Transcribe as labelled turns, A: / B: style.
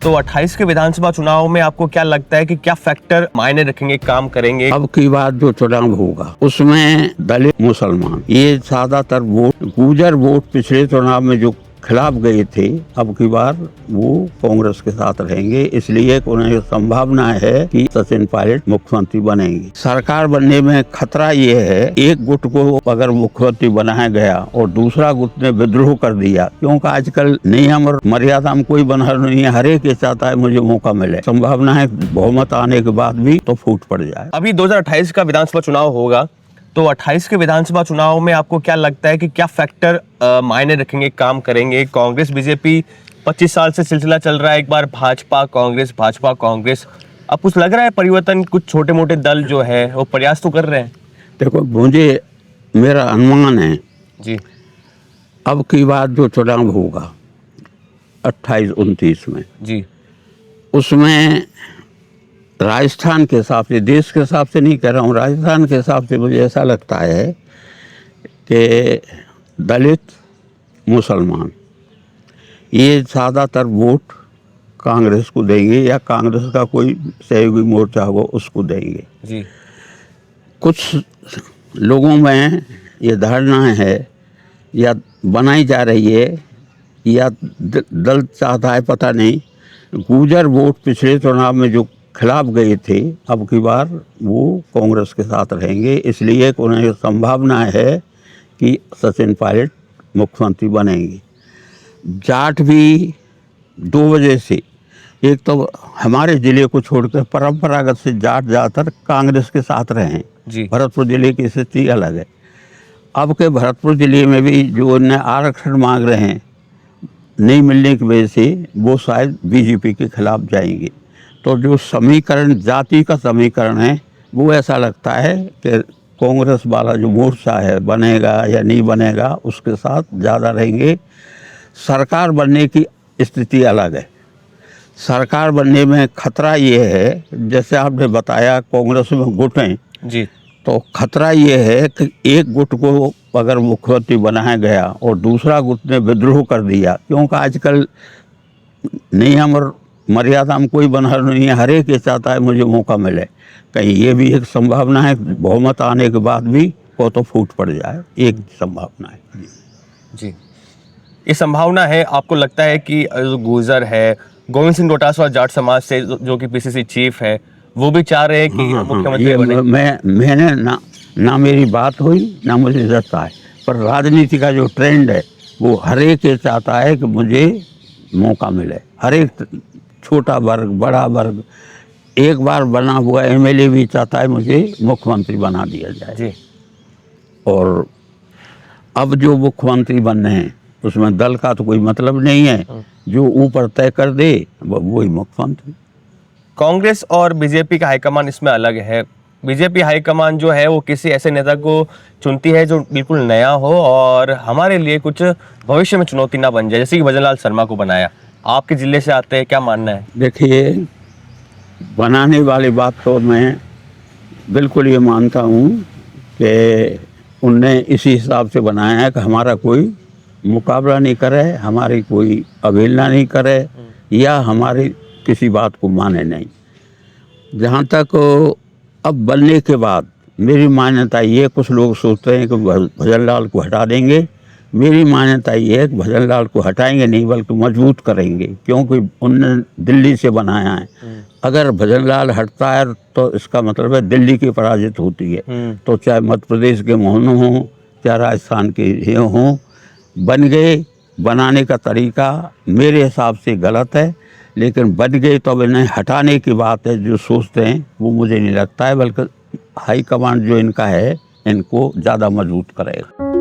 A: तो 28 के विधानसभा चुनाव में आपको क्या लगता है कि क्या फैक्टर मायने रखेंगे, काम करेंगे?
B: अब की बात जो चुनाव होगा उसमें दलित मुसलमान ये ज्यादातर वोट गुर्जर वोट पिछले चुनाव में जो खिलाफ गए थे अब की बार वो कांग्रेस के साथ रहेंगे, इसलिए उन्हें संभावना है कि सचिन पायलट मुख्यमंत्री बनेंगे। सरकार बनने में खतरा ये है, एक गुट को अगर मुख्यमंत्री बनाया गया और दूसरा गुट ने विद्रोह कर दिया, क्योंकि आजकल नियम और मर्यादा में कोई बंधन नहीं है, हर एक चाहता है मुझे मौका मिले। संभावना है बहुमत आने के बाद भी तो फूट पड़ जाए।
A: अभी 2028 का विधानसभा चुनाव होगा, तो 28 के विधानसभा चुनाव में आपको क्या लगता है कि क्या फैक्टर मायने रखेंगे, काम करेंगे? कांग्रेस बीजेपी 25 साल से सिलसिला चल रहा है, एक बार भाजपा कांग्रेस। अब कुछ लग रहा है परिवर्तन, कुछ छोटे मोटे दल जो है वो प्रयास तो कर रहे हैं?
B: देखो मुझे मेरा अनुमान है
A: जी,
B: अब की बात जो चुनाव होगा 28-29 में
A: जी,
B: उसमें राजस्थान के हिसाब से, देश के हिसाब से नहीं कह रहा हूँ, राजस्थान के हिसाब से मुझे ऐसा लगता है कि दलित मुसलमान ये ज़्यादातर वोट कांग्रेस को देंगे या कांग्रेस का कोई सहयोगी मोर्चा होगा उसको देंगे।
A: जी,
B: कुछ लोगों में ये धारणा है या बनाई जा रही है या दल चाहता है पता नहीं, गुर्जर वोट पिछले चुनाव में जो खिलाफ गए थे अब की बार वो कांग्रेस के साथ रहेंगे, इसलिए उन्हें संभावना है कि सचिन पायलट मुख्यमंत्री बनेंगे। जाट भी दो वजह से, एक तो हमारे ज़िले को छोड़कर परंपरागत से जाट ज़्यादातर कांग्रेस के साथ रहे हैं।
A: जी,
B: भरतपुर ज़िले की स्थिति अलग है। अब के भरतपुर ज़िले में भी जो उन्हें आरक्षण मांग रहे हैं नहीं मिलने की वजह से वो शायद बीजेपी के खिलाफ जाएंगे। तो जो समीकरण जाति का समीकरण है वो ऐसा लगता है कि कांग्रेस वाला जो मोर्चा है बनेगा या नहीं बनेगा उसके साथ ज़्यादा रहेंगे। सरकार बनने की स्थिति अलग है। सरकार बनने में खतरा ये है, जैसे आपने बताया कांग्रेस में गुट हैं,
A: जी,
B: तो खतरा ये है कि एक गुट को अगर मुख्यमंत्री बनाया गया और दूसरा गुट ने विद्रोह कर दिया, क्योंकि आजकल नियम और मर्यादा में कोई बंधन नहीं है, हर एक चाहता है मुझे मौका मिले। कहीं ये भी एक संभावना है बहुमत आने के बाद भी को तो फूट पड़ जाए, एक संभावना है।
A: जी, ये संभावना है। आपको लगता है कि जो गुर्जर है, गोविंद सिंह डोटासरा जाट समाज से जो कि पीसीसी चीफ है, वो भी चाह रहे हैं कि मुख्यमंत्री बने?
B: मैंने ना मेरी बात हुई ना मुझे लगता है, पर राजनीति का जो ट्रेंड है वो हर एक ये चाहता है कि मुझे मौका मिले। हर एक छोटा वर्ग बड़ा वर्ग, एक बार बना हुआ एमएलए भी चाहता है मुझे मुख्यमंत्री बना दिया जाए।
A: जी,
B: और अब जो मुख्यमंत्री बनने हैं उसमें दल का तो कोई मतलब नहीं है, जो ऊपर तय कर दे वही मुख्यमंत्री।
A: कांग्रेस और बीजेपी का हाईकमान इसमें अलग है। बीजेपी हाईकमान जो है वो किसी ऐसे नेता को चुनती है जो बिल्कुल नया हो और हमारे लिए कुछ भविष्य में चुनौती ना बन जाए, जैसे कि भजन लाल शर्मा को बनाया। आपके जिले से आते हैं, क्या मानना है?
B: देखिए, बनाने वाली बात तो मैं बिल्कुल ये मानता हूँ कि उनने इसी हिसाब से बनाया है कि हमारा कोई मुकाबला नहीं करे, हमारी कोई अवहेलना नहीं करे या हमारी किसी बात को माने नहीं। जहाँ तक अब बनने के बाद मेरी मान्यता ये, कुछ लोग सोचते हैं कि भजन लाल को हटा देंगे, मेरी मान्यता ये है कि भजन लाल को हटाएंगे नहीं बल्कि मजबूत करेंगे, क्योंकि उनने दिल्ली से बनाया है। अगर भजन लाल हटता है तो इसका मतलब है दिल्ली की पराजित होती है। तो चाहे मध्य प्रदेश के मोहन हों चाहे राजस्थान के ये हों, बन गए, बनाने का तरीका मेरे हिसाब से गलत है, लेकिन बन गए तो अब इन्हें हटाने की बात है जो सोचते हैं वो मुझे नहीं लगता है, बल्कि हाई कमांड जो इनका है इनको ज़्यादा मजबूत करेगा।